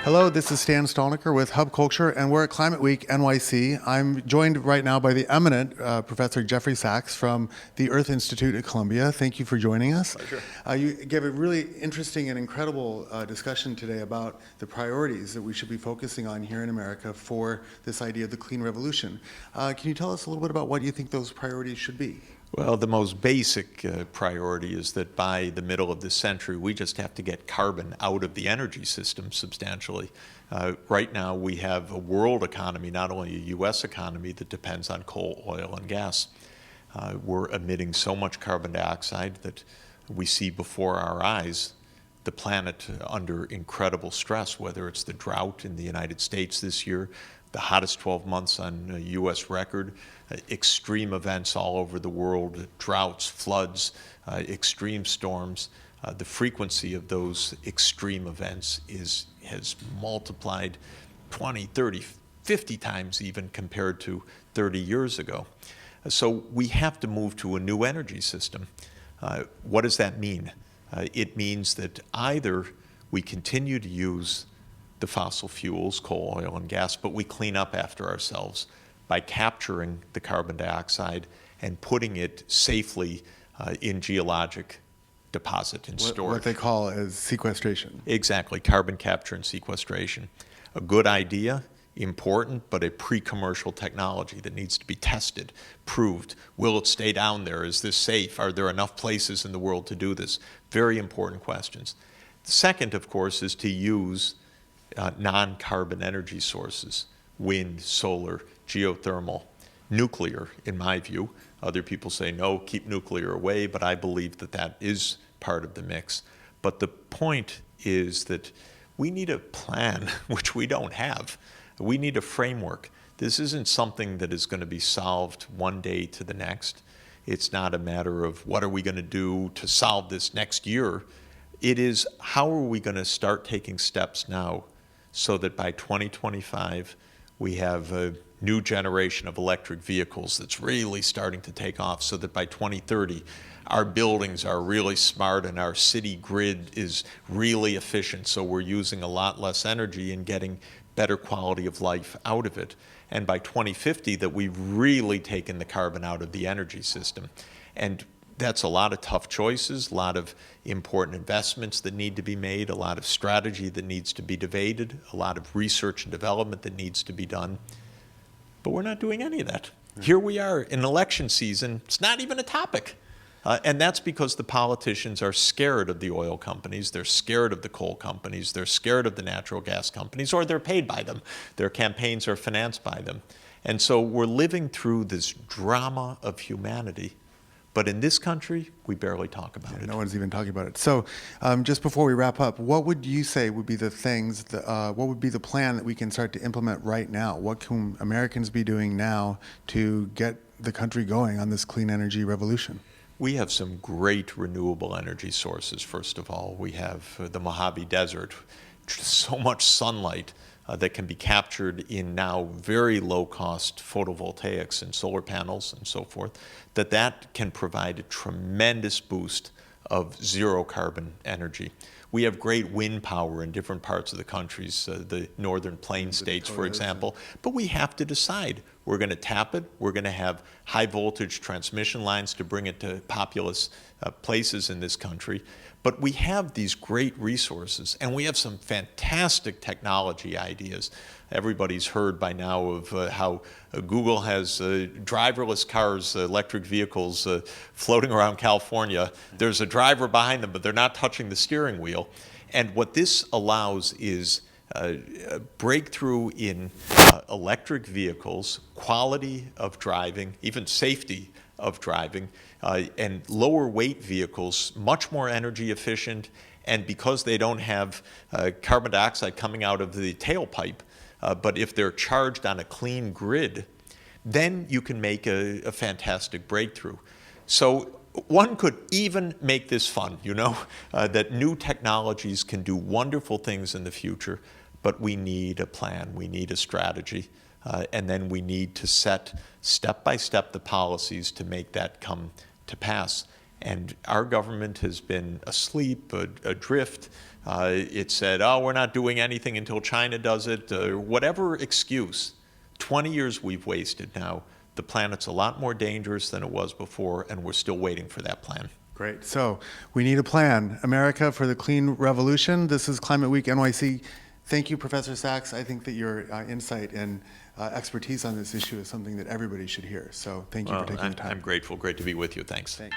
Hello, this is Stan Stalnaker with Hub Culture, and we're at Climate Week NYC. I'm joined right now by the eminent Professor Jeffrey Sachs from the Earth Institute at Columbia. Thank you for joining us. Pleasure. You gave a really interesting and incredible discussion today about the priorities that we should be focusing on here in America for this idea of the clean revolution. Can you tell us a little bit about what you think those priorities should be? Well, the most basic priority is that by the middle of this century, we just have to get carbon out of the energy system substantially. Right now, we have a world economy, not only a U.S. economy, that depends on coal, oil, and gas. We're emitting so much carbon dioxide that we see before our eyes the planet under incredible stress, whether it's the drought in the United States this year, the hottest 12 months on U.S. record, extreme events all over the world, droughts, floods, extreme storms. The frequency of those extreme events has multiplied 20, 30, 50 times even compared to 30 years ago. So we have to move to a new energy system. What does that mean? It means that either we continue to use the fossil fuels, coal, oil, and gas, but we clean up after ourselves by capturing the carbon dioxide and putting it safely in geologic deposit and storage. What they call as sequestration. Exactly, carbon capture and sequestration. A good idea, important, but a pre-commercial technology that needs to be tested, proved. Will it stay down there? Is this safe? Are there enough places in the world to do this? Very important questions. The second, of course, is to use non-carbon energy sources, wind, solar, geothermal, nuclear, in my view. Other people say, no, keep nuclear away, but I believe that that is part of the mix. But the point is that we need a plan, which we don't have. We need a framework. This isn't something that is going to be solved one day to the next. It's not a matter of what are we going to do to solve this next year. It is how are we going to start taking steps now so that by 2025 we have a new generation of electric vehicles that's really starting to take off, so that by 2030 our buildings are really smart and our city grid is really efficient, so we're using a lot less energy and getting better quality of life out of it. And by 2050 that we've really taken the carbon out of the energy system. And that's a lot of tough choices, a lot of important investments that need to be made, a lot of strategy that needs to be debated, a lot of research and development that needs to be done. But we're not doing any of that. Here we are in election season. It's not even a topic. And that's because the politicians are scared of the oil companies, they're scared of the coal companies, they're scared of the natural gas companies, or they're paid by them. Their campaigns are financed by them. And so we're living through this drama of humanity. But in this country, we barely talk about it. No one's even talking about it. So just before we wrap up, what would you say would be the things, what would be the plan that we can start to implement right now? What can Americans be doing now to get the country going on this clean energy revolution? We have some great renewable energy sources, first of all. We have the Mojave Desert, so much sunlight that can be captured in now very low-cost photovoltaics and solar panels and so forth, that can provide a tremendous boost of zero-carbon energy. We have great wind power in different parts of the countries, the northern plain states, for example, but we have to decide. We're going to tap it. We're going to have high-voltage transmission lines to bring it to populous places in this country. But we have these great resources, and we have some fantastic technology ideas. Everybody's heard by now of how Google has driverless cars, electric vehicles floating around California. There's a driver behind them, but they're not touching the steering wheel. And what this allows is a breakthrough in electric vehicles, quality of driving, even safety of driving, and lower weight vehicles, much more energy efficient, and because they don't have carbon dioxide coming out of the tailpipe, but if they're charged on a clean grid, then you can make a fantastic breakthrough. So one could even make this fun, you know, that new technologies can do wonderful things in the future, but we need a plan, we need a strategy, and then we need to set step by step the policies to make that come to pass. And our government has been asleep, adrift. It said, oh, we're not doing anything until China does it. Whatever excuse, 20 years we've wasted now. The planet's a lot more dangerous than it was before, and we're still waiting for that plan. Great. So we need a plan. America for the Clean Revolution. This is Climate Week NYC. Thank you, Professor Sachs. I think that your insight and expertise on this issue is something that everybody should hear. So thank you for taking the time. I'm grateful. Great to be with you. Thanks. Thanks.